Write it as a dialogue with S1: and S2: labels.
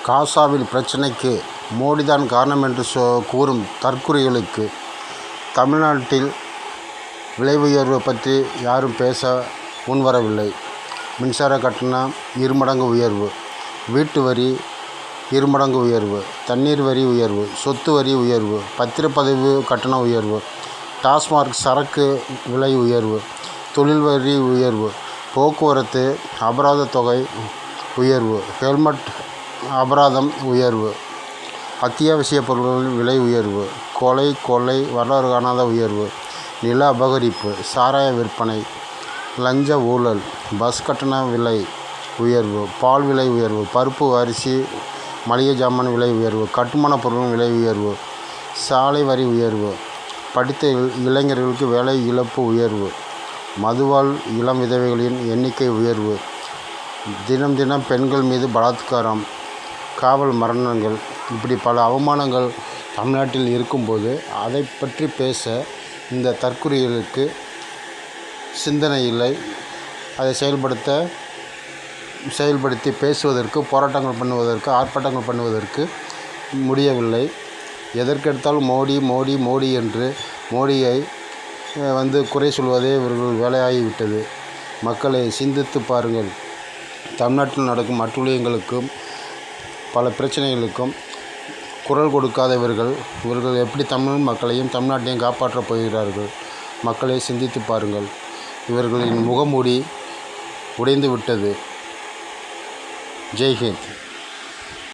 S1: காசாவில் பிரச்சினைக்கு மோடிதான் காரணம் என்று கூறும் தற்குறிகளுக்கு தமிழ்நாட்டில் விலை உயர்வு பற்றி யாரும் பேச முன்வரவில்லை. மின்சார கட்டணம் 2 மடங்கு உயர்வு, வீட்டு வரி 2 மடங்கு உயர்வு, தண்ணீர் வரி உயர்வு, சொத்து வரி உயர்வு, பத்திரப்பதிவு கட்டண உயர்வு, டாஸ்மாக் சரக்கு விலை உயர்வு, தொழில் வரி உயர்வு, போக்குவரத்து அபராத தொகை உயர்வு, ஹெல்மெட் அபராதம் உயர்வு, அத்தியாவசிய பொருட்களின் விலை உயர்வு, கொலை வரலாறு காணாத உயர்வு, நில அபகரிப்பு, சாராய விற்பனை, லஞ்ச ஊழல், பஸ் கட்டண விலை உயர்வு, பால் விலை உயர்வு, பருப்பு அரிசி மளிகை ஜாமான் விலை உயர்வு, கட்டுமான பொருட்களின் விலை உயர்வு, சாலை வரி உயர்வு, படித்த இளைஞர்களுக்கு வேலை இழப்பு உயர்வு, மதுவால் இளம் விதவைகளின் எண்ணிக்கை உயர்வு, தினம் பெண்கள் மீது பலாத்காரம், காவல் மரணங்கள், இப்படி பல அவமானங்கள் தமிழ்நாட்டில் இருக்கும்போது அதை பற்றி பேச இந்த தற்குறிகளுக்கு சிந்தனை இல்லை. அதை செயல்படுத்தி பேசுவதற்கு, போராட்டங்கள் பண்ணுவதற்கு, ஆர்ப்பாட்டங்கள் பண்ணுவதற்கு முடியவில்லை. எதற்கெடுத்தாலும் மோடி என்று மோடியை குறை சொல்வதே இவர்கள் வேலையாகிவிட்டது. மக்களை சிந்தித்து பாருங்கள். தமிழ்நாட்டில் நடக்கும் அட்டூழியங்களுக்கும் பல பிரச்சனைகளுக்கும் குரல் கொடுக்காத இவர்கள் எப்படி தமிழ் மக்களையும் தமிழ்நாட்டையும் காப்பாற்றப் போகிறார்கள்? மக்களை சிந்தித்து பாருங்கள். இவர்களின் முகமூடி உடைந்து விட்டது. ஜெய்ஹிந்த்.